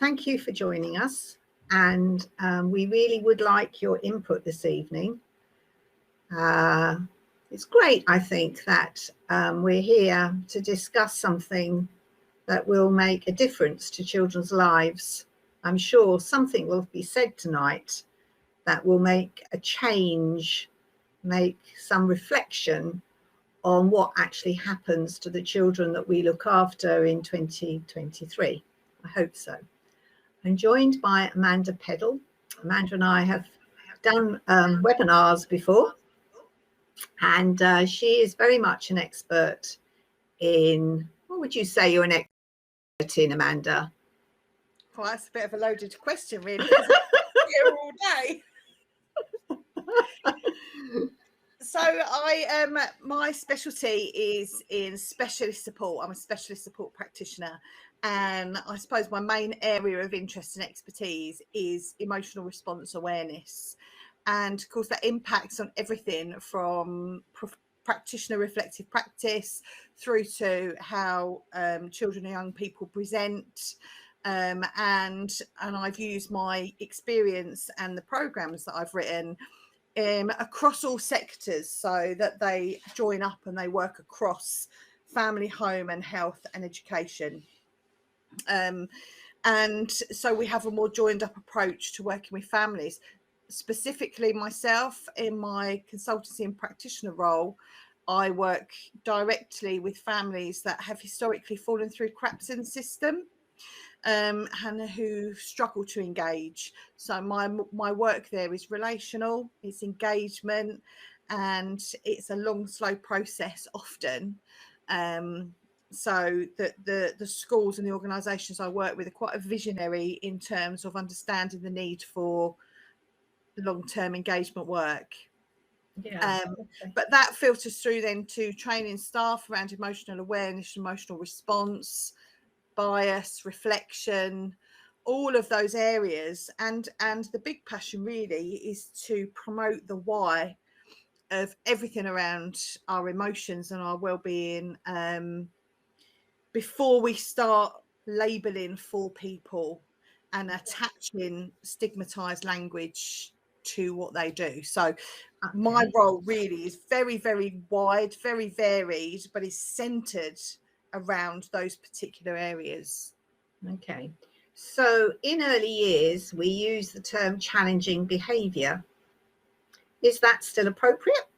thank you for joining us, and we really would like your input this evening. It's great, I think, that we're here to discuss something that will make a difference to children's lives. I'm sure something will be said tonight that will make a change, make some reflection on what actually happens to the children that we look after in 2023. I hope so. I'm joined by Amanda Peddle. Amanda and I have done webinars before, and she is very much an expert in, what would you say you're an expert in, Amanda? Well, that's a bit of a loaded question, really, because I'm here all day. So my specialty is in specialist support. I'm a specialist support practitioner, and I suppose my main area of interest and expertise is emotional response awareness. And of course that impacts on everything from practitioner reflective practice through to how children and young people present. And I've used my experience and the programs that I've written across all sectors, so that they join up and they work across family, home and health and education. And so we have a more joined up approach to working with families. Specifically myself, in my consultancy and practitioner role, I work directly with families that have historically fallen through cracks in the system, and who struggle to engage. So my work there is relational, it's engagement, and it's a long, slow process often. So that the schools and the organisations I work with are quite a visionary in terms of understanding the need for long-term engagement work. Yeah. But that filters through then to training staff around emotional awareness, emotional response, bias, reflection, all of those areas. And the big passion really is to promote the why of everything around our emotions and our well-being, before we start labeling for people and attaching stigmatized language to what they do. So my role really is very, very wide, very varied, but is centered around those particular areas. Okay, so in early years we use the term challenging behaviour. Is that still appropriate?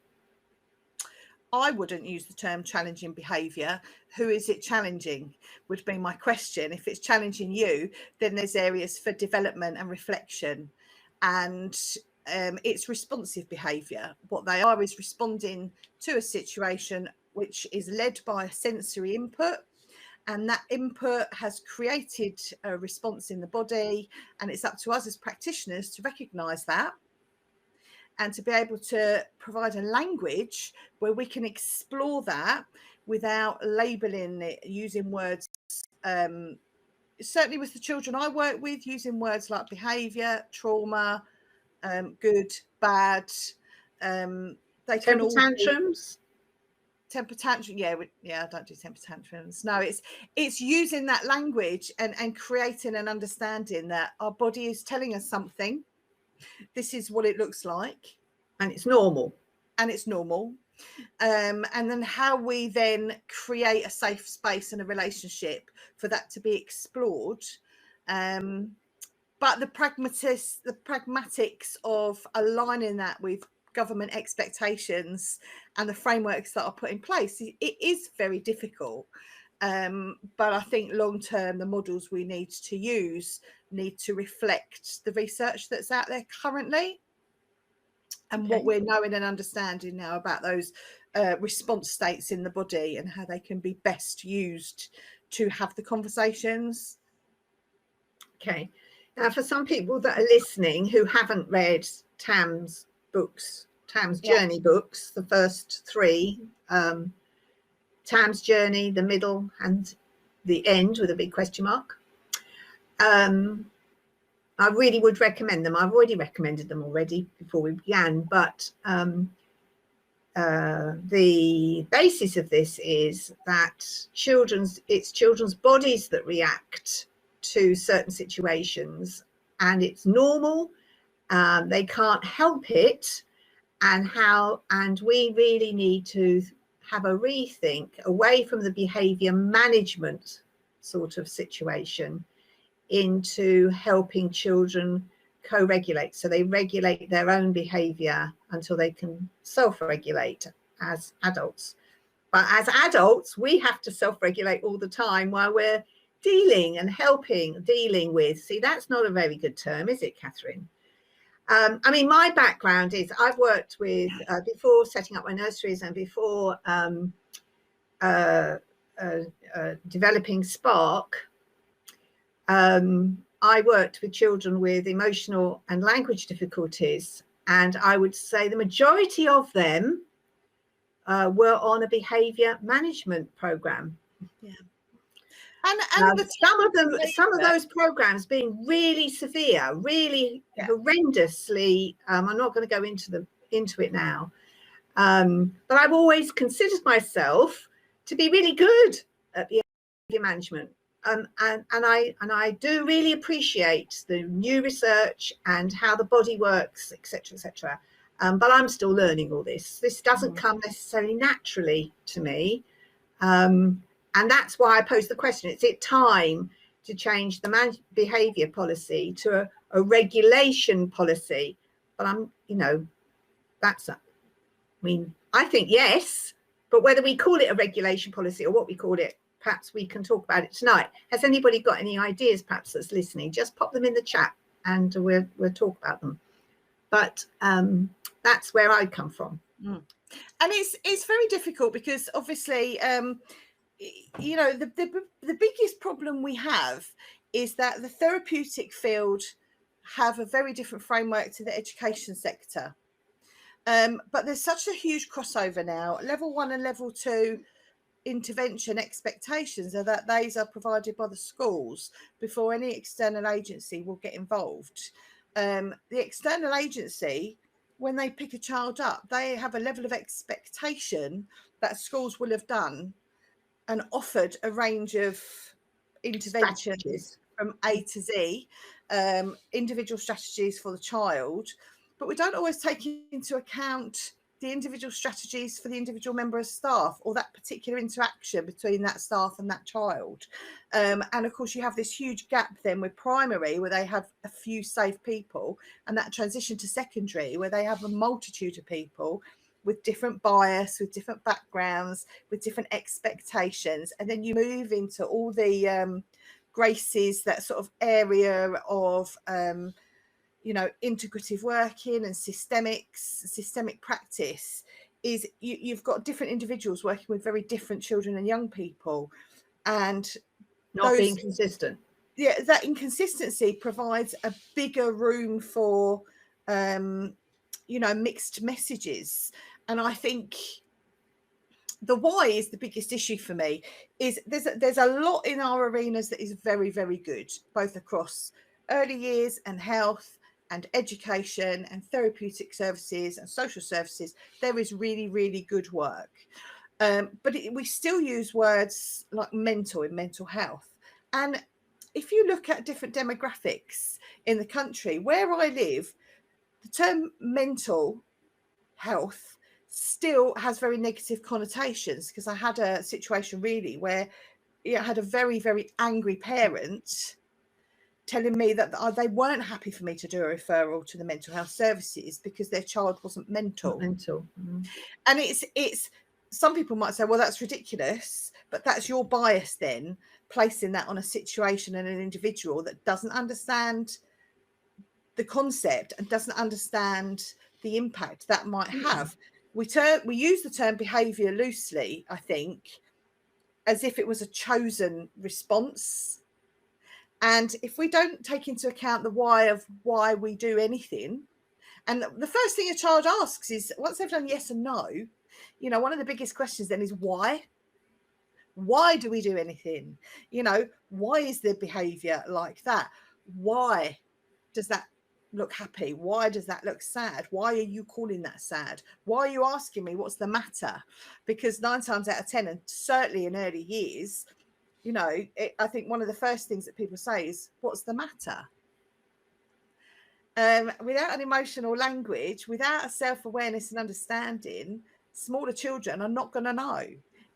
I wouldn't use the term challenging behaviour. Who is it challenging would be my question. If it's challenging you, then there's areas for development and reflection, and it's responsive behaviour. What they are is responding to a situation which is led by a sensory input, and that input has created a response in the body, and it's up to us as practitioners to recognise that and to be able to provide a language where we can explore that without labelling it, using words, certainly with the children I work with, using words like behaviour, trauma, good, bad. They can all tantrums. Temper tantrum, yeah, I don't do temper tantrums. No, it's using that language and creating an understanding that our body is telling us something. This is what it looks like, and it's normal. And then how we then create a safe space and a relationship for that to be explored. But the pragmatics of aligning that with government expectations and the frameworks that are put in place, it is very difficult. But I think long term, the models we need to use need to reflect the research that's out there currently, and what we're knowing and understanding now about those response states in the body and how they can be best used to have the conversations. Okay. Now, for some people that are listening who haven't read Tams books, Tams Journey books, the first three, Tams Journey, the middle, and the end with a big question mark, I really would recommend them. I've already recommended them already before we began, but the basis of this is that it's children's bodies that react to certain situations, and it's normal. They can't help it, and we really need to have a rethink away from the behaviour management sort of situation into helping children co-regulate, so they regulate their own behaviour until they can self-regulate as adults. But as adults, we have to self-regulate all the time while we're dealing with. See, that's not a very good term, is it, Catherine? I mean, my background is I've worked with, before setting up my nurseries and before developing Spark, I worked with children with emotional and language difficulties. And I would say the majority of them were on a behaviour management programme. Yeah. And some of those programs being really severe, really horrendously. I'm not going to go into it now, but I've always considered myself to be really good at behaviour management, and I do really appreciate the new research and how the body works, etc., etc. But I'm still learning all this. This doesn't come necessarily naturally to me. And that's why I posed the question, is it time to change the behaviour policy to a regulation policy? But I think yes, but whether we call it a regulation policy or what we call it, perhaps we can talk about it tonight. Has anybody got any ideas, perhaps, that's listening? Just pop them in the chat and we'll talk about them. But that's where I come from. And it's very difficult because obviously, the biggest problem we have is that the therapeutic field have a very different framework to the education sector. But there's such a huge crossover now. Level 1 and level 2 intervention expectations are that these are provided by the schools before any external agency will get involved. The external agency, when they pick a child up, they have a level of expectation that schools will have done and offered a range of interventions strategies from A to Z, individual strategies for the child, but we don't always take into account the individual strategies for the individual member of staff or that particular interaction between that staff and that child. And of course, you have this huge gap then with primary, where they have a few safe people, and that transition to secondary, where they have a multitude of people with different bias, with different backgrounds, with different expectations. And then you move into all the graces, that sort of area of integrative working and systemic practice. Is you've got different individuals working with very different children and young people, and not being consistent. Yeah, that inconsistency provides a bigger room for mixed messages. And I think the why is the biggest issue for me. Is there's a lot in our arenas that is very, very good, both across early years and health and education and therapeutic services and social services. There is really, really good work. But we still use words like mental in mental health. And if you look at different demographics in the country, where I live, the term mental health still has very negative connotations, because I had a situation really where I had a very, very angry parent telling me that they weren't happy for me to do a referral to the mental health services because their child wasn't mental. And it's some people might say, well, that's ridiculous, but that's your bias then, placing that on a situation and an individual that doesn't understand the concept and doesn't understand the impact that might have. We use the term behaviour loosely, I think, as if it was a chosen response. And if we don't take into account the why of why we do anything, and the first thing a child asks is, once they've done yes and no, one of the biggest questions then is why? Why do we do anything? Why is the behaviour like that? Why does that look happy? Why does that look sad? Why are you calling that sad? Why are you asking me what's the matter? Because 9 times out of 10, and certainly in early years, I think one of the first things that people say is, what's the matter? Without an emotional language, without a self-awareness and understanding, smaller children are not going to know.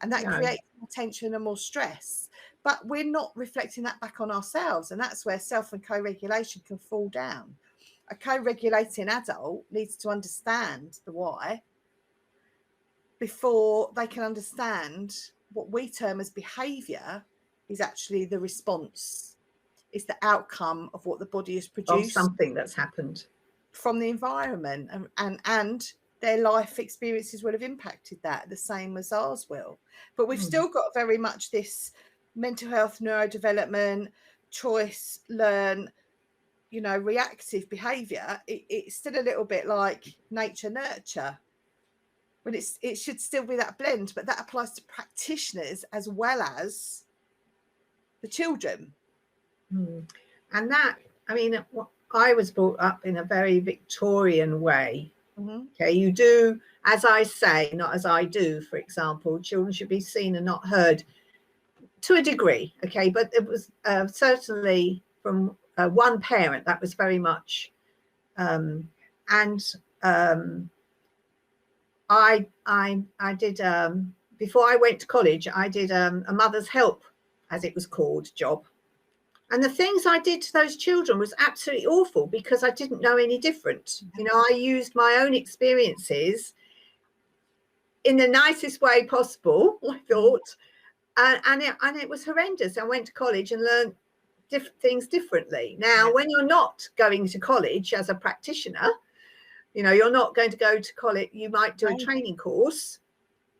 And that creates more tension and more stress. But we're not reflecting that back on ourselves. And that's where self and co-regulation can fall down. A co-regulating adult needs to understand the why before they can understand what we term as behaviour is actually the response. It's the outcome of what the body has produced. Of something that's happened. From the environment, and their life experiences will have impacted that the same as ours will. But we've still got very much this mental health, neurodevelopment, choice, learn, reactive behaviour. It's still a little bit like nature, nurture. But it should still be that blend, but that applies to practitioners as well as the children. And that, I mean, I was brought up in a very Victorian way. Okay, you do as I say, not as I do. For example, children should be seen and not heard to a degree. Okay, but it was certainly from one parent that was very much, I did before I went to college. I did a mother's help, as it was called, job. And the things I did to those children was absolutely awful because I didn't know any different. I used my own experiences in the nicest way possible, I thought, and it was horrendous. I went to college and learned things differently. Now, when you're not going to college as a practitioner, you're not going to go to college. You might do a training course,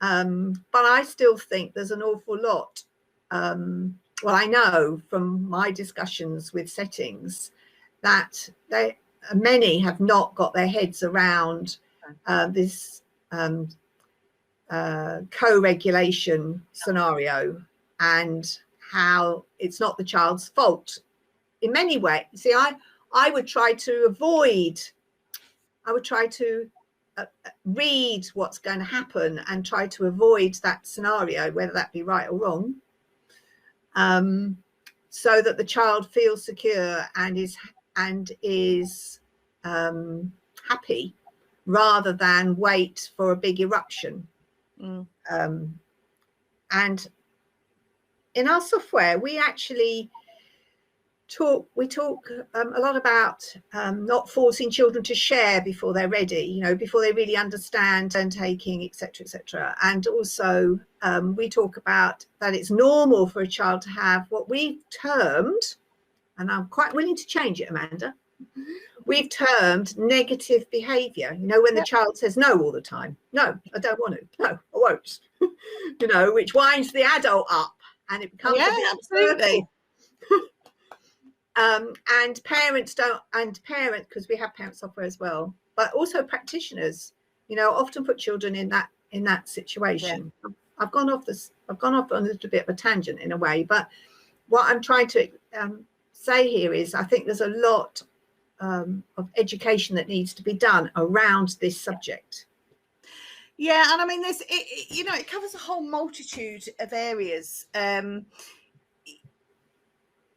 but I still think there's an awful lot. Well, I know from my discussions with settings that many have not got their heads around this co-regulation scenario and how it's not the child's fault in many ways. See, I would try to avoid, read what's going to happen and try to avoid that scenario, whether that be right or wrong. So that the child feels secure and is happy, rather than wait for a big eruption. And in our software, we actually talk a lot about not forcing children to share before they're ready, before they really understand and taking, etc. And also we talk about that it's normal for a child to have what we've termed, and I'm quite willing to change it, Amanda, we've termed negative behaviour. When the child says no all the time, no, I don't want to, no, I won't, which winds the adult up and it becomes absolutely. And parents because we have parent software as well, but also practitioners, often put children in that situation. I've gone off on a little bit of a tangent in a way, but what I'm trying to say here is I think there's a lot of education that needs to be done around this subject. And I mean, it covers a whole multitude of areas.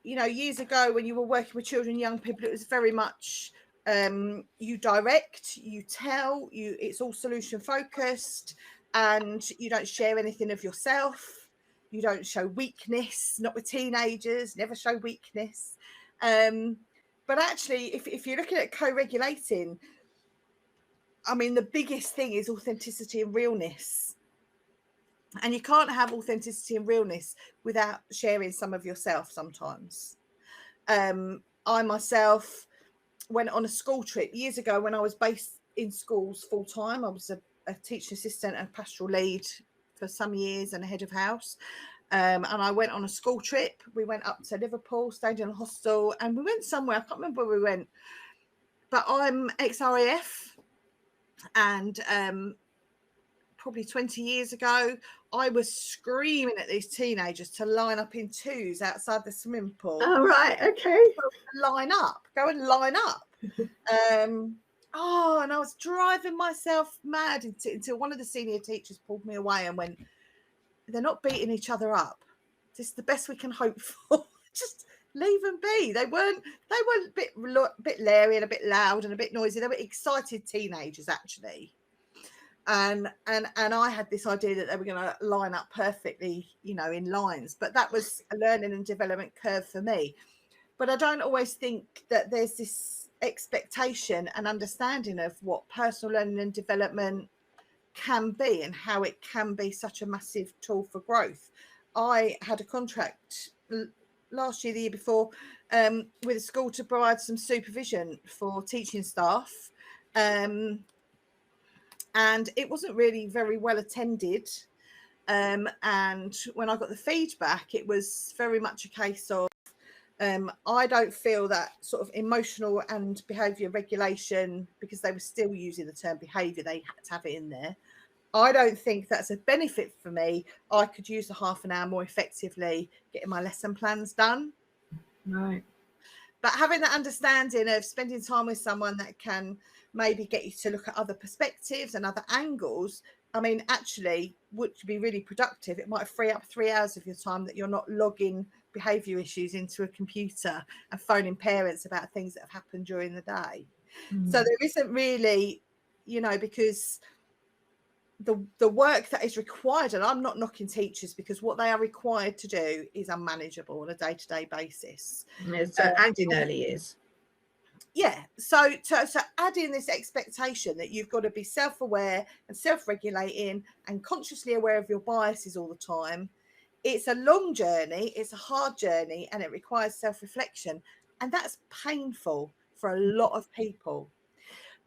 Years ago when you were working with children, young people, it was very much you direct, you tell, it's all solution focused, and you don't share anything of yourself. You don't show weakness, not with teenagers, never show weakness. But actually, if you're looking at co-regulating, I mean, the biggest thing is authenticity and realness. And you can't have authenticity and realness without sharing some of yourself sometimes. I myself went on a school trip years ago when I was based in schools full time. I was a teaching assistant and pastoral lead for some years and a head of house. And I went on a school trip. We went up to Liverpool, stayed in a hostel, and we went somewhere. I can't remember where we went, but I'm ex-RAF, and probably 20 years ago, I was screaming at these teenagers to line up in twos outside the swimming pool. Oh, right, okay. Go and line up. And I was driving myself mad until one of the senior teachers pulled me away and went, they're not beating each other up. this is the best we can hope for. Just leave them be. They weren't a bit leery and a bit loud and a bit noisy. They were excited teenagers, actually. And I had this idea that they were going to line up perfectly, you know, in lines. But that was a learning and development curve for me. But I don't always think that there's this expectation and understanding of what personal learning and development can be and how it can be such a massive tool for growth. I had a contract last year, the year before, with a school to provide some supervision for teaching staff. And it wasn't really very well attended. And when I got the feedback, it was very much a case of, I don't feel that sort of emotional and behaviour regulation, because they were still using the term behaviour, they had to have it in there. I don't think that's a benefit for me. I could use the half an hour more effectively getting my lesson plans done. Right. But having that understanding of spending time with someone that can maybe get you to look at other perspectives and other angles, I mean, actually would be really productive. It might free up 3 hours of your time that you're not logging behaviour issues into a computer and phoning parents about things that have happened during the day. So there isn't really, you know, because the work that is required, and I'm not knocking teachers, because what they are required to do is unmanageable on a day-to-day basis. And in early years. Yeah, so add in this expectation that you've got to be self-aware and self-regulating and consciously aware of your biases all the time. It's a long journey, it's a hard journey, and it requires self-reflection, and that's painful for a lot of people.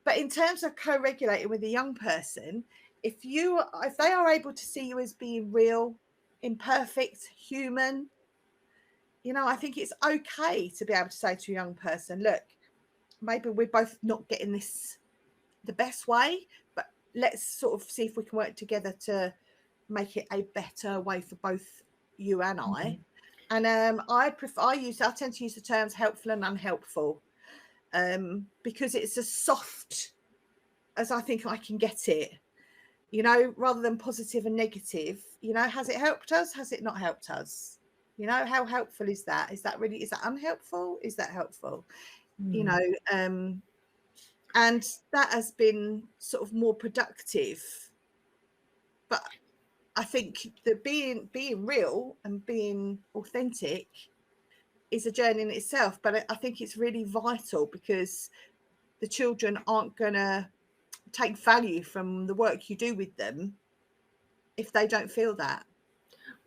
But in terms of co-regulating with a young person, if they are able to see you as being real, imperfect, human, you know, I think it's okay to be able to say to a young person, look, maybe we're both not getting this the best way, but let's sort of see if we can work together to make it a better way for both you and I. And I tend to use the terms helpful and unhelpful, because it's as soft as I think I can get it, you know, rather than positive and negative. You know, has it helped us? Has it not helped us? You know, how helpful is that? Is that unhelpful? Is that helpful? You know, and that has been sort of more productive. But I think that being real and being authentic is a journey in itself. But I think it's really vital, because the children aren't going to take value from the work you do with them if they don't feel that.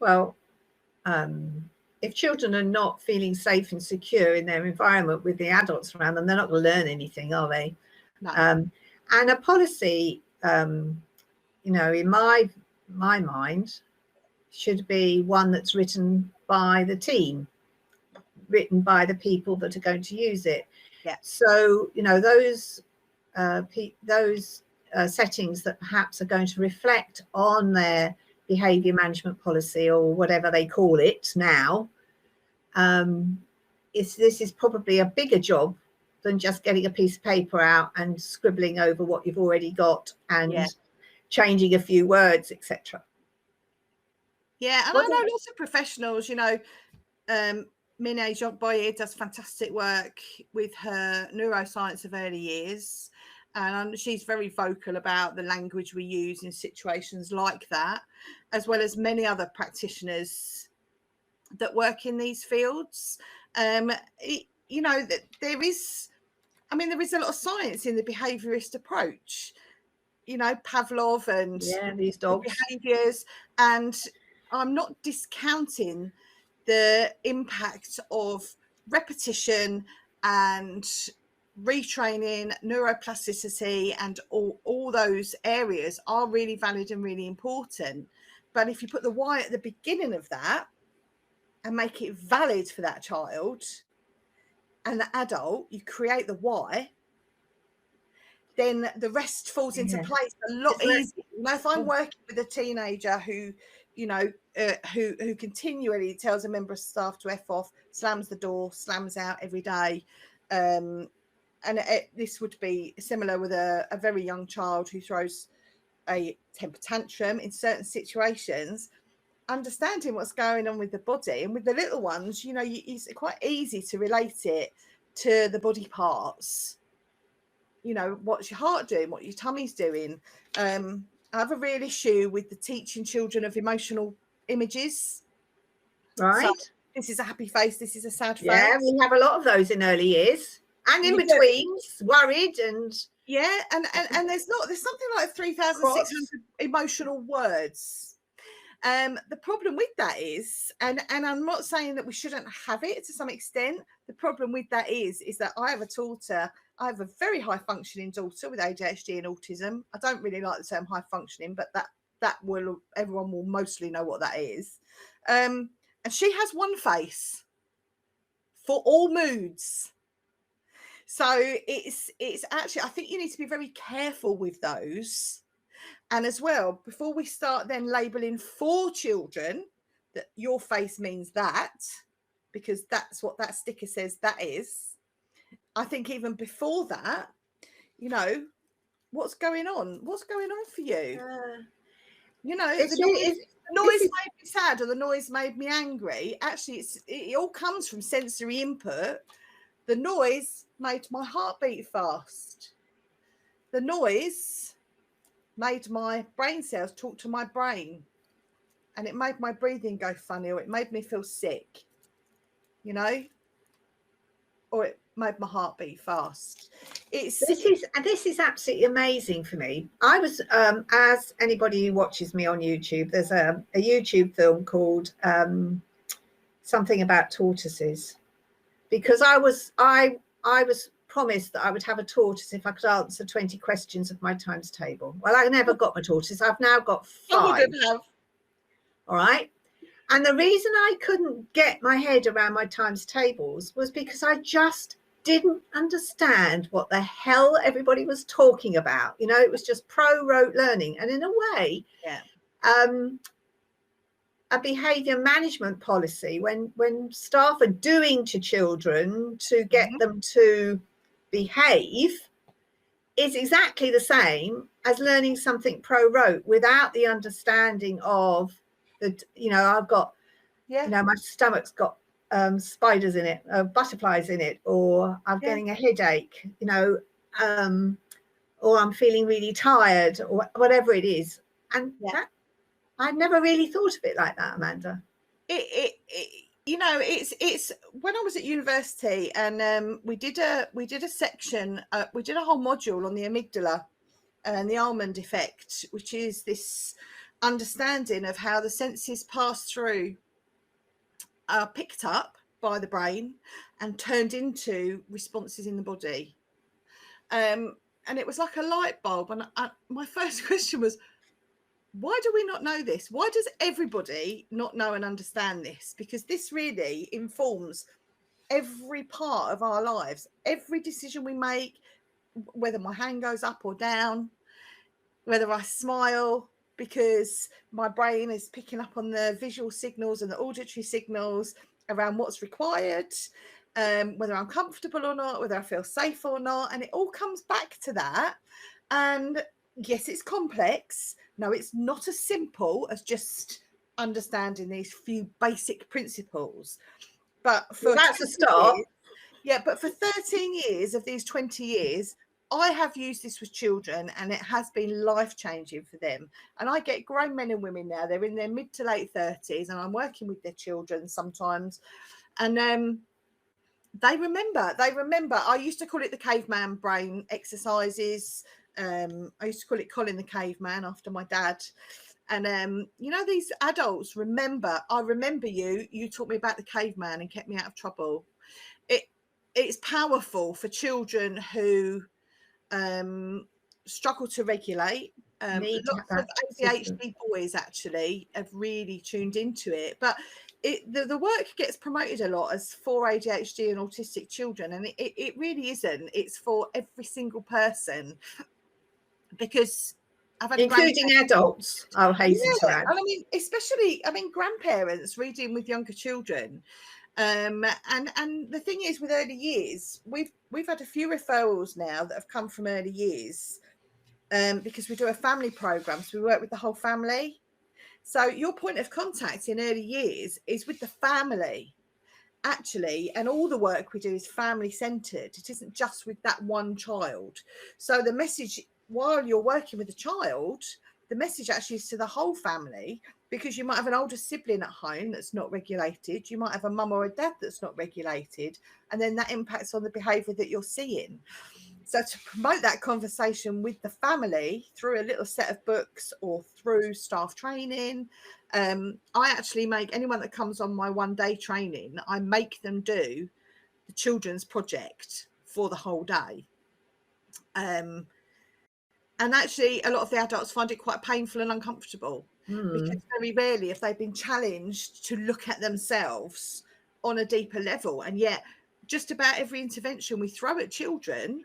Well, if children are not feeling safe and secure in their environment with the adults around them, they're not going to learn anything, are they? No. And a policy, you know, in my mind, should be one that's written by the team, written by the people that are going to use it. Yeah. So, you know, those settings that perhaps are going to reflect on their behaviour management policy, or whatever they call it now, this is probably a bigger job than just getting a piece of paper out and scribbling over what you've already got and changing a few words, etc. Yeah, and I know lots of professionals, you know, Minnie Jogboye does fantastic work with her neuroscience of early years, and she's very vocal about the language we use in situations like that, as well as many other practitioners that work in these fields. You know, that there is a lot of science in the behaviourist approach, you know, Pavlov and these dogs behaviours, and I'm not discounting the impact of repetition and retraining, neuroplasticity, and all those areas are really valid and really important. But if you put the why at the beginning of that and make it valid for that child and the adult, you create the why, then the rest falls into place a lot easier. You know, if I'm working with a teenager who, you know, who continually tells a member of staff to F off, slams the door, slams out every day, and this would be similar with a very young child who throws a temper tantrum in certain situations, understanding what's going on with the body. And with the little ones, you know, it's quite easy to relate it to the body parts. You know, what's your heart doing, what your tummy's doing. I have a real issue with the teaching children of emotional images. Right. So this is a happy face, this is a sad face. Yeah, we have a lot of those in early years and in betweens, worried and and there's something like 3,600 emotional words. The problem with that is, and I'm not saying that we shouldn't have it to some extent. The problem with that is that I have a very high functioning daughter with ADHD and autism. I don't really like the term high functioning, but everyone will mostly know what that is. And she has one face for all moods. So it's actually, I think you need to be very careful with those. And as well, before we start then labeling for children that your face means that, because that's what that sticker says that is, I think even before that, you know, what's going on? What's going on for you? You know, the noise made me sad or the noise made me angry. Actually, it all comes from sensory input. The noise made my heart beat fast. The noise made my brain cells talk to my brain, and it made my breathing go funny, or it made me feel sick, you know, or it made my heart beat fast. This is absolutely amazing for me. I was as anybody who watches me on YouTube, there's a YouTube film called something about tortoises, because I was promised that I would have a tortoise if I could answer 20 questions of my times table. Well, I never got my tortoise. I've now got 5. I wouldn't have. All right. And the reason I couldn't get my head around my times tables was because I just didn't understand what the hell everybody was talking about. You know, it was just Proroad learning. And in a way, a behaviour management policy, when staff are doing to children to get them to behave, is exactly the same as learning something Proroad without the understanding of the, you know, I've got, you know, my stomach's got spiders in it, butterflies in it, or I'm getting a headache, you know, or I'm feeling really tired, or whatever it is. And that, I never really thought of it like that, Amanda. You know, it's when I was at university, and we did a section, we did a whole module on the amygdala and the almond effect, which is this understanding of how the senses pass through, are picked up by the brain and turned into responses in the body. And it was like a light bulb. And my first question was, why do we not know this? Why does everybody not know and understand this? Because this really informs every part of our lives, every decision we make, whether my hand goes up or down, whether I smile, because my brain is picking up on the visual signals and the auditory signals around what's required, whether I'm comfortable or not, whether I feel safe or not. And it all comes back to that. And yes, it's complex. No, it's not as simple as just understanding these few basic principles. But that's a start. But for 13 years of these 20 years, I have used this with children, and it has been life-changing for them. And I get grown men and women now, they're in their mid to late 30s, and I'm working with their children sometimes. And they remember. I used to call it the caveman brain exercises. I used to call it Colin the Caveman after my dad. And you know, these adults remember. I remember you taught me about the caveman and kept me out of trouble. It's powerful for children who struggle to regulate. Lots of ADHD boys actually have really tuned into it, but the work gets promoted a lot as for ADHD and autistic children, and it really isn't. It's for every single person, because I've had including adults, I'll hasten to add. And I mean grandparents reading with younger children. And the thing is, with early years, we've had a few referrals now that have come from early years, because we do a family program, so we work with the whole family. So your point of contact in early years is with the family, actually, and all the work we do is family centered. It isn't just with that one child. So the message, while you're working with the child, the message actually is to the whole family, because you might have an older sibling at home that's not regulated. You might have a mum or a dad that's not regulated, and then that impacts on the behavior that you're seeing. So to promote that conversation with the family through a little set of books or through staff training, I actually make anyone that comes on my one-day training, I make them do the children's project for the whole day. And actually, a lot of the adults find it quite painful and uncomfortable, because very rarely have they been challenged to look at themselves on a deeper level. And yet, just about every intervention we throw at children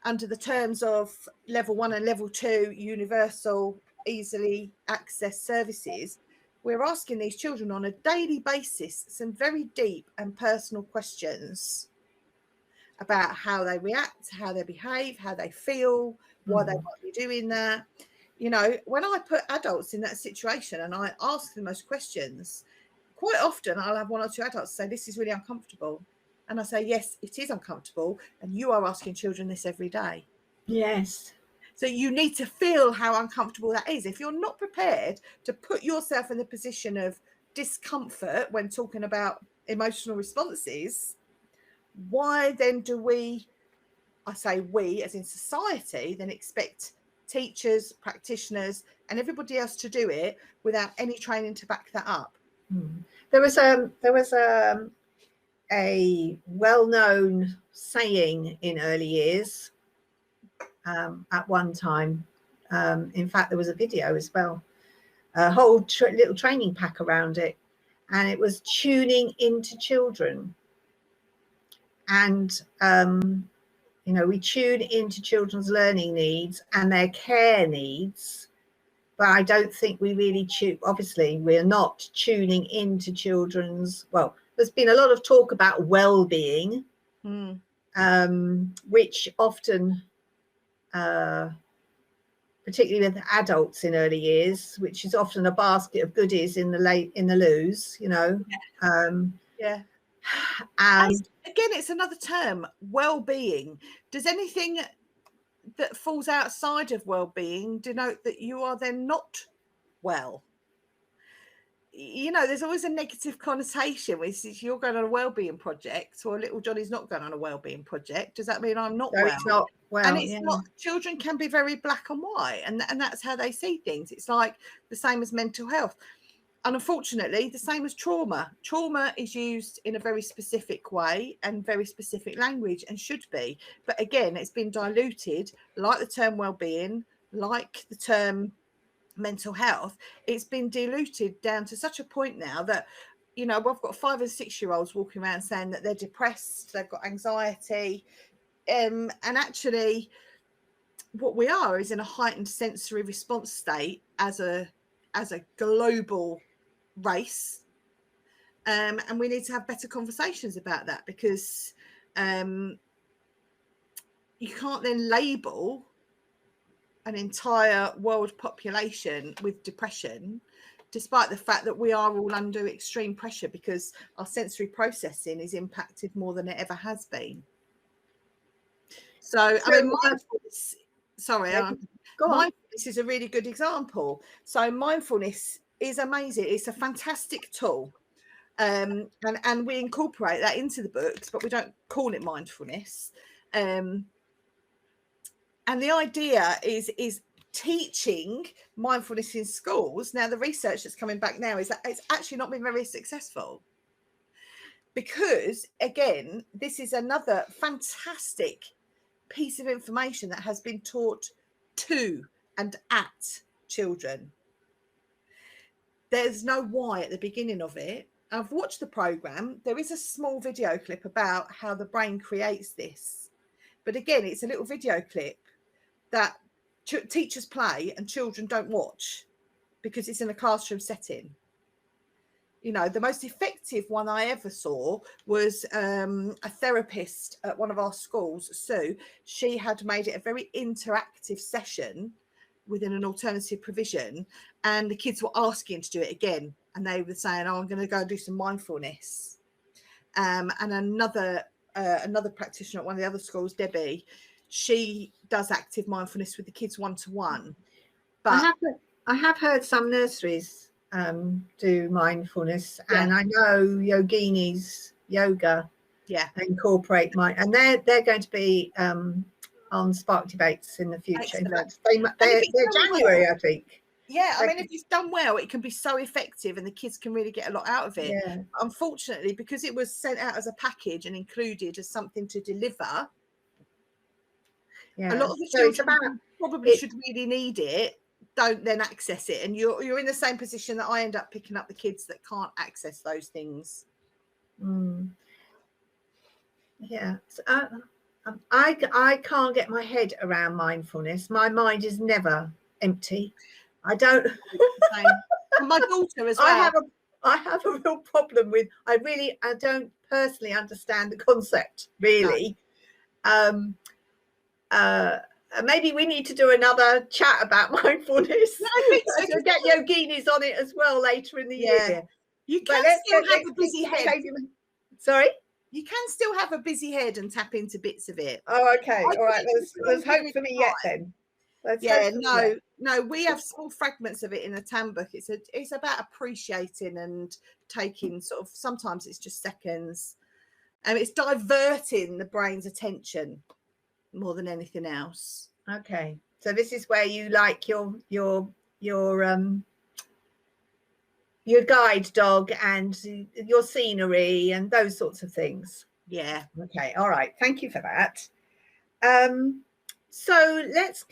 under the terms of level 1 and level 2 universal easily accessed services, we're asking these children on a daily basis some very deep and personal questions about how they react, how they behave, how they feel, why they might be doing that. You know, when I put adults in that situation and I ask them those questions, quite often I'll have one or two adults say, this is really uncomfortable. And I say, yes, it is uncomfortable. And you are asking children this every day. Yes. So you need to feel how uncomfortable that is. If you're not prepared to put yourself in the position of discomfort when talking about emotional responses, why then do we, I say we as in society, then expect teachers, practitioners, and everybody else to do it without any training to back that up? There was a well-known saying in early years at one time. In fact, there was a video as well, a whole little training pack around it, and it was tuning into children. And you know, we tune into children's learning needs and their care needs, but I don't think we really tune. Obviously, we're not tuning into children's. Well, there's been a lot of talk about well-being, which often, particularly with adults in early years, which is often a basket of goodies in the loos, you know. Again, it's another term, well-being. Does anything that falls outside of well-being denote that you are then not well? You know, there's always a negative connotation with, you're going on a well-being project, or little Johnny's not going on a well-being project. Does that mean I'm not well? It's not well. And it's not. Children can be very black and white, and that's how they see things. It's like the same as mental health. And unfortunately, the same as trauma. Trauma is used in a very specific way and very specific language, and should be. But again, it's been diluted, like the term well-being, like the term mental health. It's been diluted down to such a point now that, you know, I've got 5 and 6 year olds walking around saying that they're depressed, they've got anxiety. And actually, what we are is in a heightened sensory response state as a global race, and we need to have better conversations about that, because you can't then label an entire world population with depression, despite the fact that we are all under extreme pressure because our sensory processing is impacted more than it ever has been. So I mean, mindfulness, mindfulness is a really good example. So mindfulness is amazing. It's a fantastic tool. And we incorporate that into the books, but we don't call it mindfulness. And the idea is teaching mindfulness in schools. Now, the research that's coming back now is that it's actually not been very successful, because, again, this is another fantastic piece of information that has been taught to and at children. There's no why at the beginning of it. I've watched the program. There is a small video clip about how the brain creates this, but again, it's a little video clip that teachers play and children don't watch because it's in a classroom setting. You know, the most effective one I ever saw was a therapist at one of our schools, Sue. She had made it a very interactive session within an alternative provision, and the kids were asking to do it again, and they were saying, oh, I'm going to go do some mindfulness. And another practitioner at one of the other schools, Debbie, she does active mindfulness with the kids one-to-one. But I have heard some nurseries do mindfulness, and I know yoginis, yoga, incorporate and they're going to be on sparkDEBATEs in the future. In fact, they're January, I think. Yeah, I mean, if it's done well, it can be so effective and the kids can really get a lot out of it. Yeah. Unfortunately, because it was sent out as a package and included as something to deliver, a lot of the children probably should really need it, don't then access it. And you're in the same position that I end up picking up the kids that can't access those things. Yeah. So, I can't get my head around mindfulness. My mind is never empty. I don't. And my daughter as well. I have a real problem with. I don't personally understand the concept really. No. Maybe we need to do another chat about mindfulness. No, I think so. We'll get yoginis on it as well later in the year. You can still have a busy head. Sorry. You can still have a busy head and tap into bits of it. Oh, okay. All right. There's hope for me yet then. No, we have small fragments of it in the Tam book. It's about appreciating and taking sort of, sometimes it's just seconds, and it's diverting the brain's attention more than anything else. Okay, so this is where you like your guide dog and your scenery and those sorts of things. Yeah. Okay. All right. Thank you for that. So let's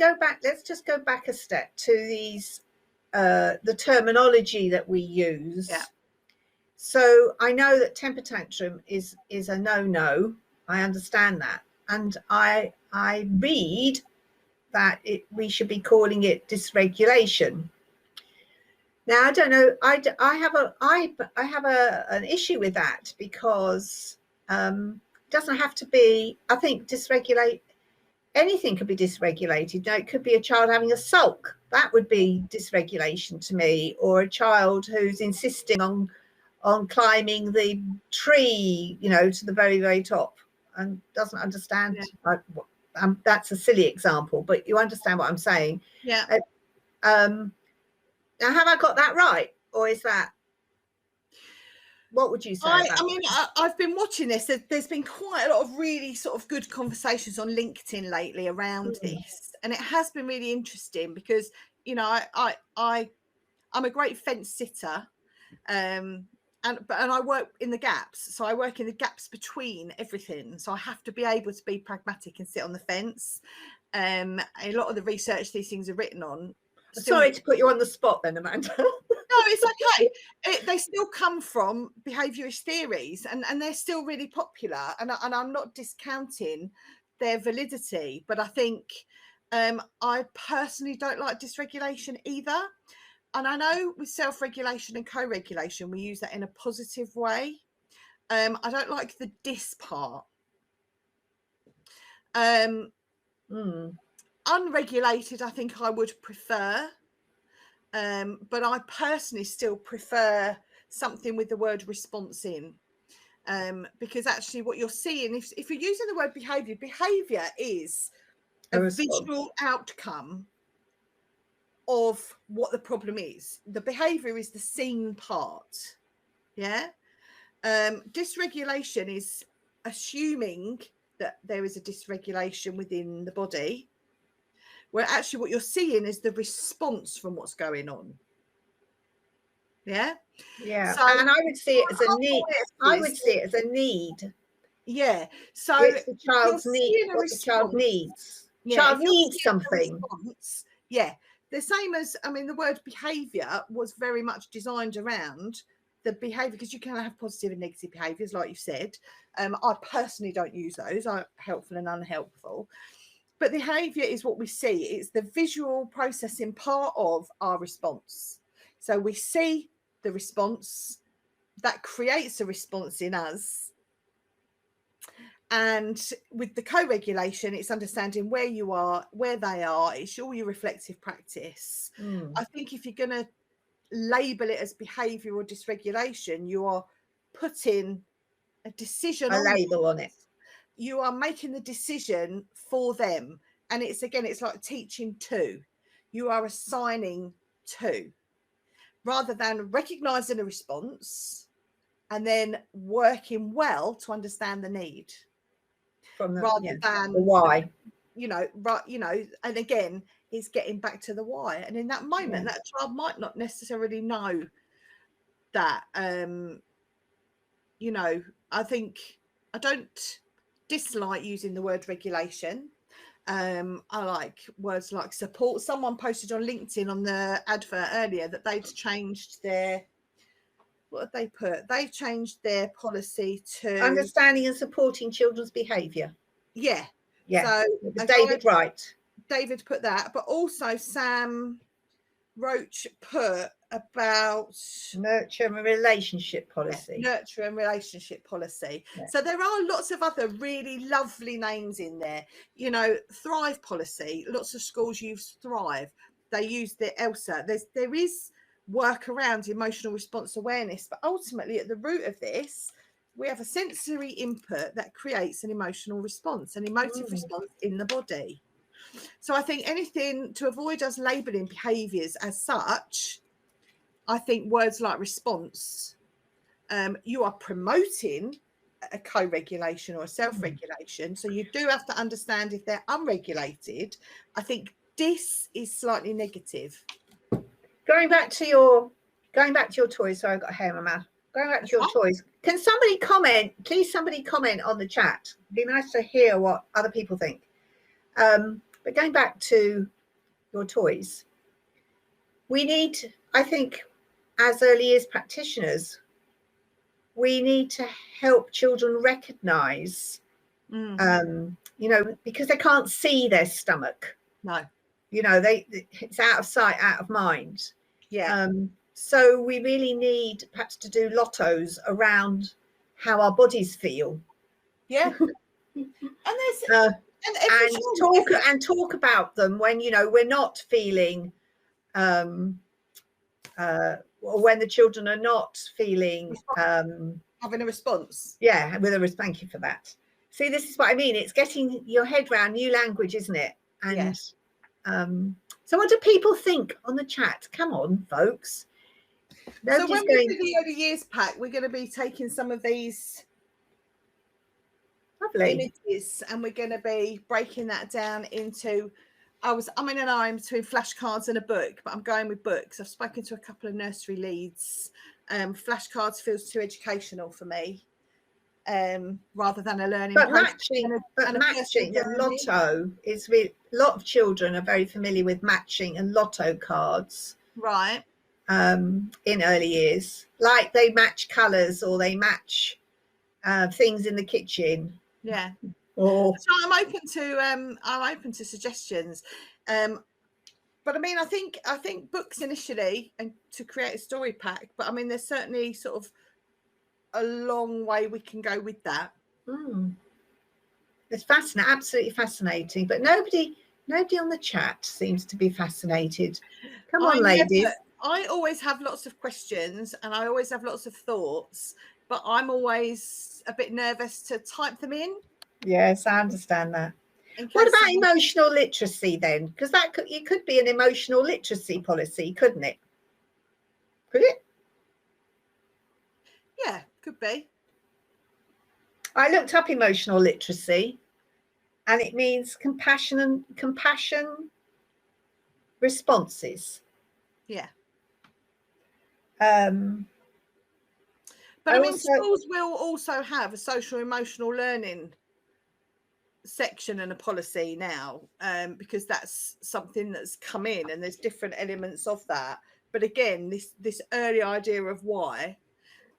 just go back a step to these, the terminology that we use. Yeah. So I know that temper tantrum is a no. I understand that. And I read that we should be calling it dysregulation. Now, I don't know. I have an issue with that because it doesn't have to be. I think anything could be dysregulated. No, it could be a child having a sulk. That would be dysregulation to me, or a child who's insisting on climbing the tree, to the very, very top and doesn't understand. Yeah. That's a silly example, but you understand what I'm saying. Yeah. Now, have I got that right, or is that? What would you say? I mean, I've been watching this. There's been quite a lot of really sort of good conversations on LinkedIn lately around this, and it has been really interesting because I'm a great fence sitter, and I work in the gaps. So I work in the gaps between everything. So I have to be able to be pragmatic and sit on the fence. A lot of the research these things are written on. Sorry to put you on the spot then, Amanda. No, it's okay. They still come from behaviourist theories, and they're still really popular. And I'm not discounting their validity, but I think I personally don't like dysregulation either. And I know with self-regulation and co-regulation, we use that in a positive way. I don't like the dys part. Unregulated, I think I would prefer. But I personally still prefer something with the word response in. Because actually what you're seeing, if you're using the word behaviour is a visual outcome of what the problem is. The behaviour is the seen part. Yeah. Dysregulation is assuming that there is a dysregulation within the body, where actually what you're seeing is the response from what's going on. Yeah. Yeah. So, and I would see it as a need. I would see it as a need. Yeah. So it's the child's need. What the child needs. Yeah, child needs something. Yeah. The same as, I mean, the word behaviour was very much designed around the behaviour, because you can have positive and negative behaviours, like you said. I personally don't use those. I'm helpful and unhelpful. But behaviour is what we see. It's the visual processing part of our response. So we see the response that creates a response in us. And with the co-regulation, it's understanding where you are, where they are. It's all your reflective practice. I think if you're going to label it as behaviour or dysregulation, you are putting a decision A on label on it. You are making the decision for them. And it's like teaching to. You are assigning to, rather than recognising a response and then working well to understand the need. From the, rather than the why. And again, it's getting back to the why. And in that moment, that child might not necessarily know that. I think I don't dislike using the word regulation. I like words like support. Someone posted on LinkedIn on the advert earlier that they'd changed their, what had they put? They changed their policy to understanding and supporting children's behaviour. Yeah. So David put that, but also Sam Roach put about nurture and relationship policy. Nurture and relationship policy. So there are lots of other really lovely names in there. Thrive policy. Lots of schools use Thrive. They use the ELSA. There is work around emotional response awareness, but ultimately at the root of this, we have a sensory input that creates an emotional response, an emotive response in the body. So I think anything to avoid us labelling behaviours as such, I think words like response, you are promoting a co-regulation or a self-regulation. So you do have to understand if they're unregulated. I think this is slightly negative. Going back to your toys. Sorry, I've got hair in my mouth. Going back to your toys. Can somebody comment? Please, somebody comment on the chat. It'd be nice to hear what other people think. But going back to your toys, we need, I think, as early years practitioners, we need to help children recognise, because they can't see their stomach. No. It's out of sight, out of mind. Yeah. So we really need perhaps to do Lottos around how our bodies feel. Yeah. And talk about them when we're not feeling, or when the children are not feeling having a response. Thank you for that. See, this is what I mean. It's getting your head around new language, isn't it? And so what do people think on the chat? Come on, folks. So when we do the early years pack, we're going to be taking some of these images and we're going to be breaking that down into, I'm in between flashcards and a book, but I'm going with books. I've spoken to a couple of nursery leads. Flashcards feels too educational for me, rather than a learning process. Matching and Lotto is really, a lot of children are very familiar with matching and Lotto cards. Right. In early years, like they match colours or they match things in the kitchen. Yeah. So I'm open to suggestions. But I mean, I think books initially, and to create a story pack. But I mean, there's certainly sort of a long way we can go with that. It's fascinating, absolutely fascinating. But nobody on the chat seems to be fascinated. Come on, ladies. I always have lots of questions and I always have lots of thoughts, but I'm always a bit nervous to type them in. Yes, I understand that. What about emotional literacy then? Because it could be an emotional literacy policy, couldn't it? Could it? Yeah, could be. I looked up emotional literacy and it means compassion responses. Yeah. But I mean, schools will also have a social emotional learning section and a policy now, because that's something that's come in and there's different elements of that. But again, this early idea of why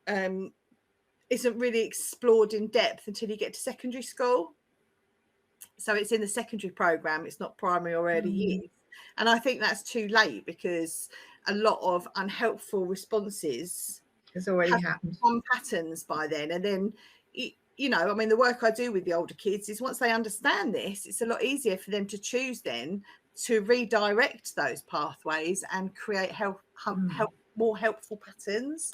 isn't really explored in depth until you get to secondary school. So it's in the secondary program, it's not primary or early years. And I think that's too late because a lot of unhelpful responses has already happened. Some patterns by then, and then you know, I mean, the work I do with the older kids is once they understand this, it's a lot easier for them to choose then to redirect those pathways and create more helpful patterns.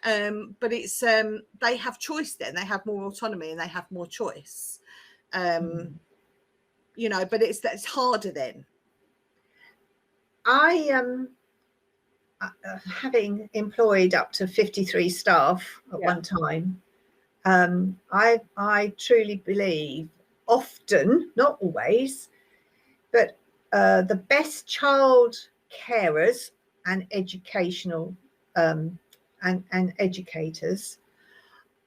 But it's they have choice then, they have more autonomy and they have more choice. You know, but that's harder then. Having employed up to 53 staff at one time, I truly believe, often, not always, but the best child carers and educational and educators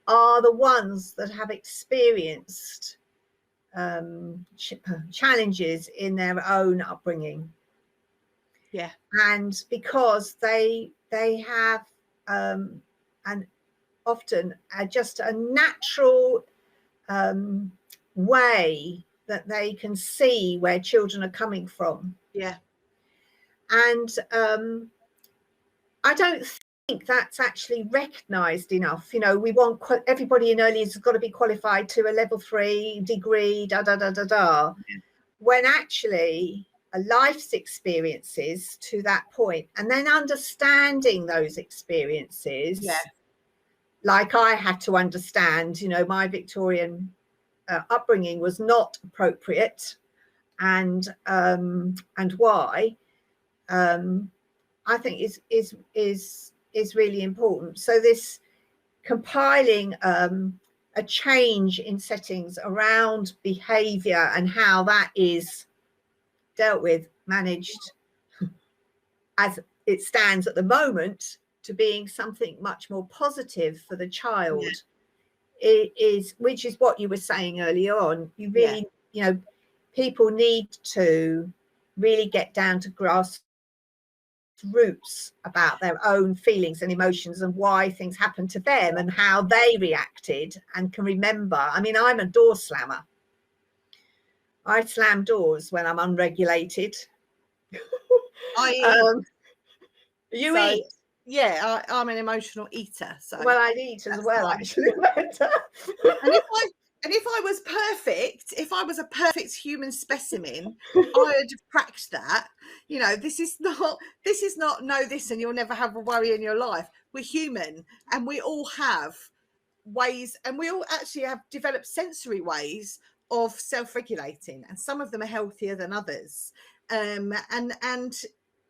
are the ones that have experienced challenges in their own upbringing. Yeah. And because they have and often just a natural way that they can see where children are coming from. Yeah. And I don't think that's actually recognised enough. You know, we want everybody in early years has got to be qualified to a level 3 degree, when actually a life's experiences to that point, and then understanding those experiences, like I had to understand, you know, my Victorian upbringing was not appropriate, and why, I think is really important. So this compiling a change in settings around behaviour and how that is dealt with, managed as it stands at the moment, to being something much more positive for the child, which is what you were saying earlier on. You really, you know, people need to really get down to grassroots about their own feelings and emotions and why things happened to them and how they reacted and can remember. I mean, I'm a door slammer. I slam doors when I'm unregulated. You eat? Yeah, I'm an emotional eater. So well, I'd eat as well, actually. And if I was perfect, if I was a perfect human specimen, I'd have cracked that. You know, this is not know this and you'll never have a worry in your life. We're human and we all have ways, and we all actually have developed sensory ways of self-regulating, and some of them are healthier than others. And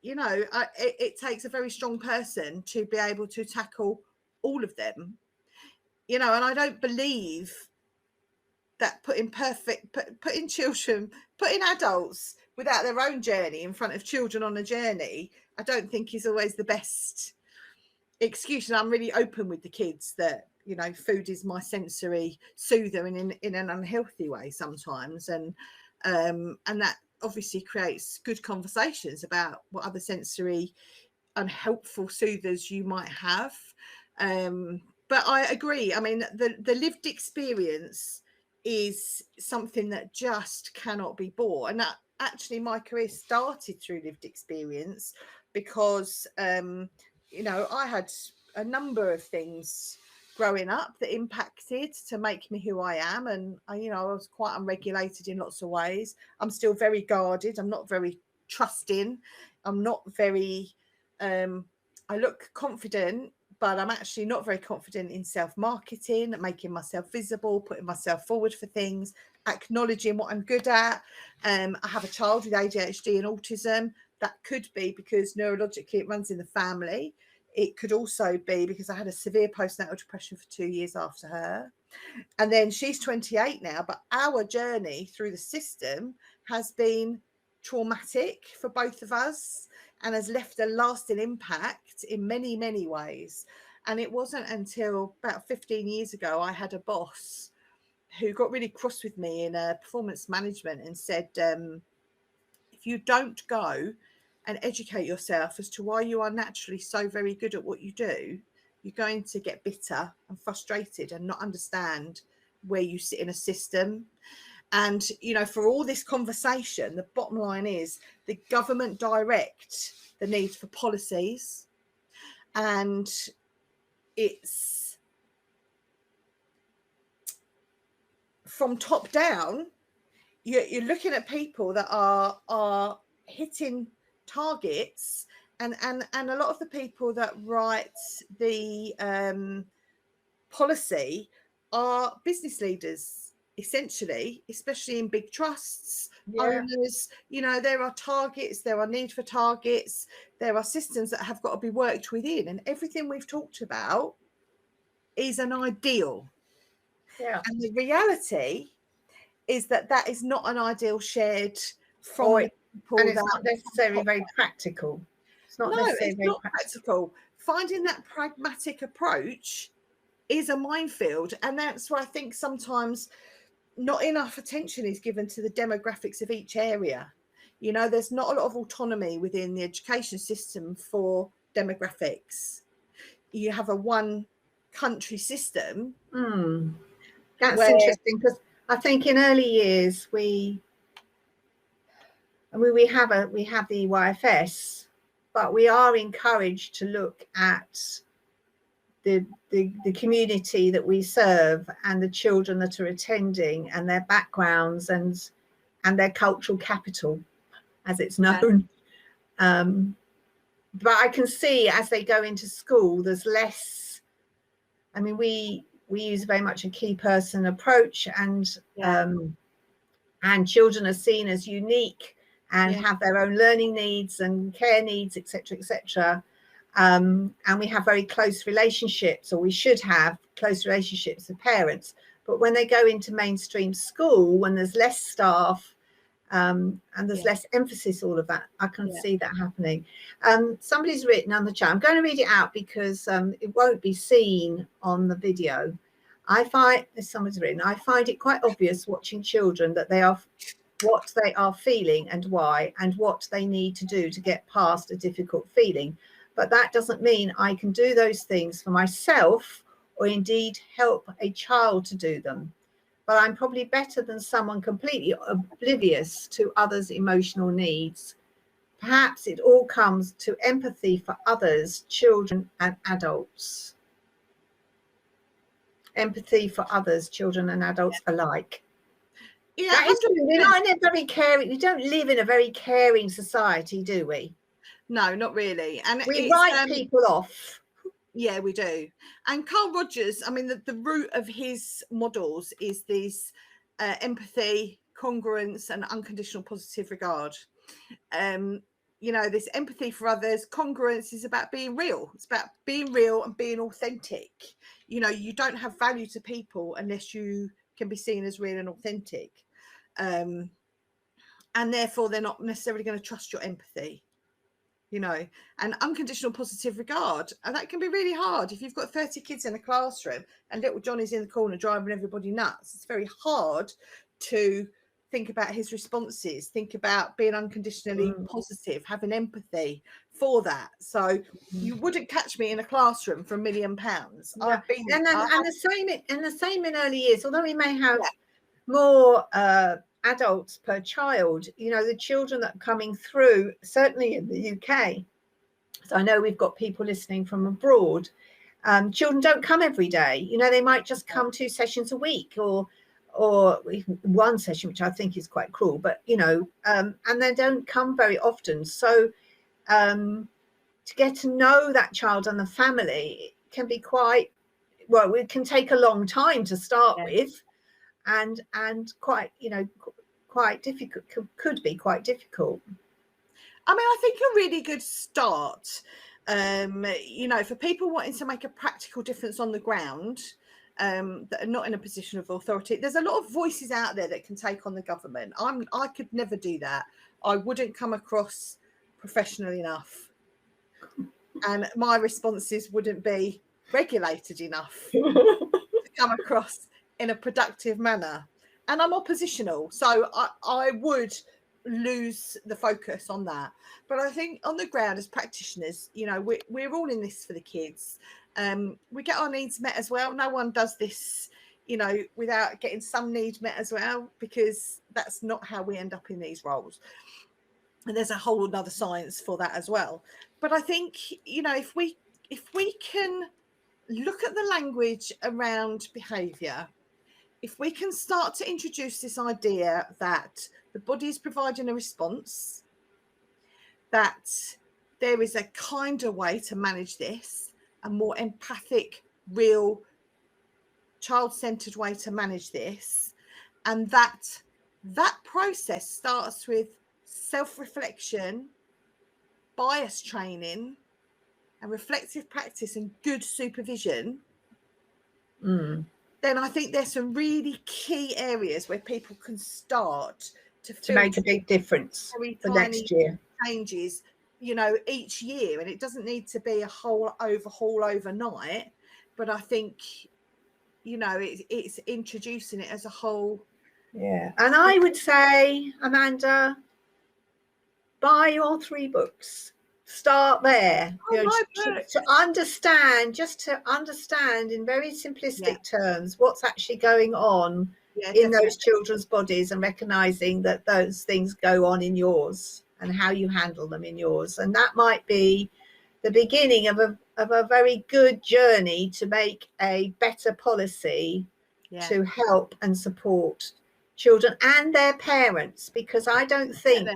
you know, it takes a very strong person to be able to tackle all of them. You know, and I don't believe that putting adults without their own journey in front of children on a journey, I don't think is always the best excuse. And I'm really open with the kids that, you know, food is my sensory soother in an unhealthy way sometimes, and that obviously creates good conversations about what other sensory unhelpful soothers you might have. But I agree. I mean, the lived experience is something that just cannot be bought. And that actually my career started through lived experience because, you know, I had a number of things growing up that impacted to make me who I am. And, you know, I was quite unregulated in lots of ways. I'm still very guarded. I'm not very trusting. I'm not very, I look confident, but I'm actually not very confident in self-marketing, making myself visible, putting myself forward for things, acknowledging what I'm good at. I have a child with ADHD and autism. That could be because neurologically it runs in the family. It could also be because I had a severe postnatal depression for 2 years after her. And then she's 28 now, but our journey through the system has been traumatic for both of us and has left a lasting impact in many, many ways. And it wasn't until about 15 years ago I had a boss who got really cross with me in performance management and said, if you don't go and educate yourself as to why you are naturally so very good at what you do, you're going to get bitter and frustrated and not understand where you sit in a system. And, you know, for all this conversation, the bottom line is the government direct the need for policies, and it's from top down, you're looking at people that are hitting targets, and a lot of the people that write the policy are business leaders, essentially, especially in big trusts, owners. You know, there are targets, there are need for targets, there are systems that have got to be worked within, and everything we've talked about is an ideal. And the reality is that that is not an ideal shared from the people, and it's not necessarily very practical. It's not necessarily very practical. Finding that pragmatic approach is a minefield, and that's why I think sometimes not enough attention is given to the demographics of each area. You know, there's not a lot of autonomy within the education system for demographics. You have a one country system. That's interesting, because I think in early years we have the YFS, but we are encouraged to look at the community that we serve and the children that are attending and their backgrounds and their cultural capital, as it's known. But I can see as they go into school, there's less. I mean, we use very much a key person approach, and children are seen as unique and have their own learning needs and care needs, etc., etc. And we have very close relationships, or we should have close relationships with parents. But when they go into mainstream school, when there's less staff and there's less emphasis, all of that, I can see that happening. Somebody's written on the chat. I'm going to read it out because it won't be seen on the video. Somebody's written, I find it quite obvious watching children that what they are feeling and why, and what they need to do to get past a difficult feeling. But that doesn't mean I can do those things for myself or indeed help a child to do them. But I'm probably better than someone completely oblivious to others' emotional needs. Perhaps it all comes to empathy for others, children and adults. Empathy for others, children and adults alike. Yeah, we're not in a very caring. We don't live in a very caring society, do we? No, not really. And we write people off. Yeah, we do. And Carl Rogers, I mean, the root of his models is this empathy, congruence, and unconditional positive regard. You know, this empathy for others. Congruence is about being real. It's about being real and being authentic. You know, you don't have value to people unless you can be seen as real and authentic. And therefore, they're not necessarily going to trust your empathy. You know, and unconditional positive regard, and that can be really hard if you've got 30 kids in a classroom and little Johnny's in the corner driving everybody nuts. It's very hard to think about his responses, think about being unconditionally positive, having empathy for that. So you wouldn't catch me in a classroom for £1 million. I've been, and the same in early years, although we may have more adults per child. You know, the children that are coming through, certainly in the UK, so I know we've got people listening from abroad, children don't come every day. You know, they might just come 2 sessions a week, or one session, which I think is quite cruel, but you know, and they don't come very often. So to get to know that child and the family can be quite, well, it can take a long time to start with, and quite, you know, quite difficult, could be quite difficult. I mean, I think a really good start, you know, for people wanting to make a practical difference on the ground, that are not in a position of authority. There's a lot of voices out there that can take on the government. I could never do that. I wouldn't come across professional enough, and my responses wouldn't be regulated enough to come across in a productive manner. And I'm oppositional, so I would lose the focus on that. But I think on the ground as practitioners, you know, we're all in this for the kids. We get our needs met as well. No one does this, you know, without getting some needs met as well, because that's not how we end up in these roles. And there's a whole other science for that as well. But I think, you know, if we can look at the language around behaviour if we can start to introduce this idea that the body is providing a response, that there is a kinder way to manage this, a more empathic, real, child-centered way to manage this, and that process starts with self-reflection, bias training, and reflective practice and good supervision, then I think there's some really key areas where people can start to make a big difference for next year. Changes, you know, each year, and it doesn't need to be a whole overhaul overnight, but I think, you know, it's introducing it as a whole. Yeah, and I would say, Amanda, buy your 3 books. Start there. You know, to understand in very simplistic terms what's actually going on in those children's bodies, and recognizing that those things go on in yours and how you handle them in yours. And that might be the beginning of a very good journey to make a better policy to help and support children and their parents, because I don't think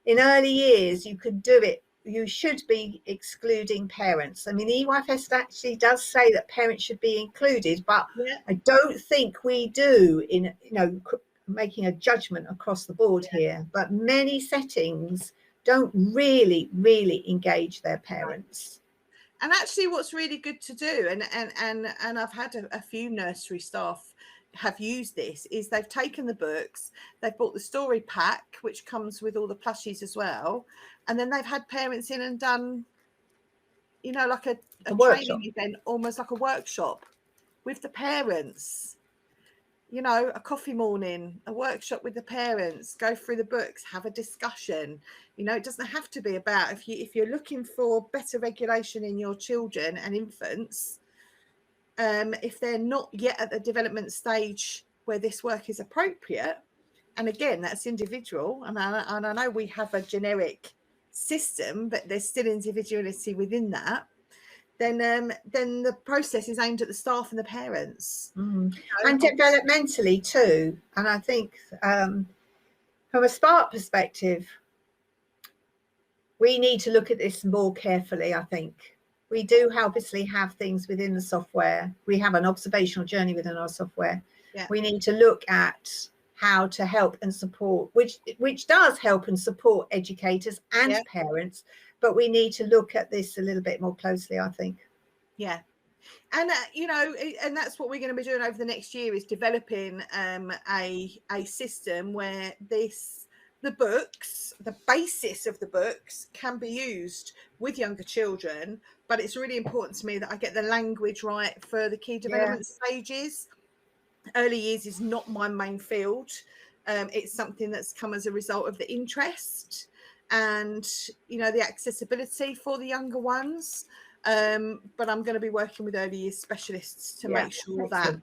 in early years you could do it. You should be excluding parents. I mean, EYFS actually does say that parents should be included, but I don't think we do, in, you know, making a judgment across the board here. But many settings don't really engage their parents. And actually, what's really good to do, and I've had a few nursery staff have used this, is they've taken the books, they've bought the story pack, which comes with all the plushies as well, and then they've had parents in and done, you know, like a training event, almost like a workshop with the parents, you know, a coffee morning, a workshop with the parents, go through the books, have a discussion. You know, it doesn't have to be about, if you're looking for better regulation in your children and infants, if they're not yet at the development stage where this work is appropriate, and again, that's individual, and I know we have a generic system, but there's still individuality within that, then the process is aimed at the staff and the parents. And developmentally too. And I think from a Spark perspective, we need to look at this more carefully. I think we do obviously have things within the software. We have an observational journey within our software. We need to look at how to help and support, which does help and support educators and parents, but we need to look at this a little bit more closely, I think. And you know, and that's what we're going to be doing over the next year, is developing a system where the books, the basis of the books, can be used with younger children, but it's really important to me that I get the language right for the key development stages. Early years is not my main field. It's something that's come as a result of the interest and, you know, the accessibility for the younger ones. But I'm going to be working with early years specialists to make sure that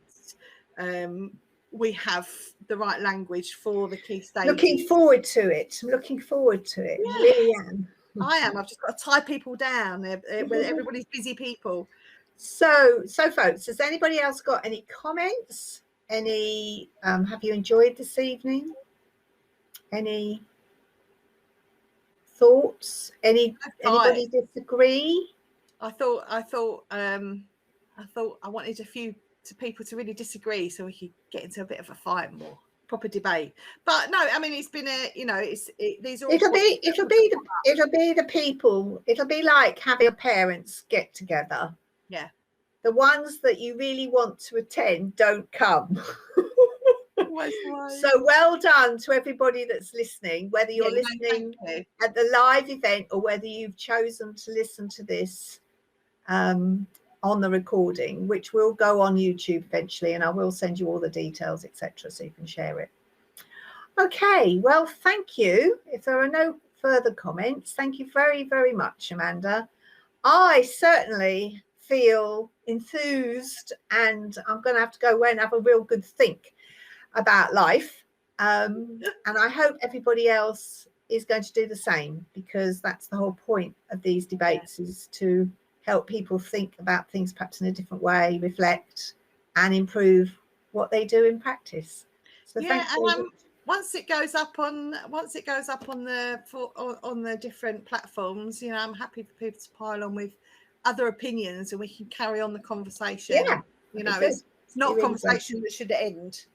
we have the right language for the key stages. Looking forward to it. Really am. I am. I've just got to tie people down. Everybody's busy people. So folks, has anybody else got any comments? Any have you enjoyed this evening? Any thoughts? Anybody disagree? I thought I wanted a few people to really disagree, so we could get into a bit of a fight, more proper debate. But no, I mean, it's been these are all it'll be the people. It'll be like having your parents get together. Yeah. The ones that you really want to attend don't come. So well done to everybody that's listening, whether you're listening at the live event or whether you've chosen to listen to this on the recording, which will go on YouTube eventually, and I will send you all the details, etc., so you can share it. Okay, well, thank you. If there are no further comments, thank you very, very much, Amanda. I certainly feel enthused, and I'm going to have to go away and have a real good think about life, and I hope everybody else is going to do the same, because that's the whole point of these debates, is to help people think about things perhaps in a different way, reflect and improve what they do in practice. So yeah, and once it goes up on the different platforms, you know, I'm happy for people to pile on with other opinions, and we can carry on the conversation. Yeah, you know, it's not a conversation that should end.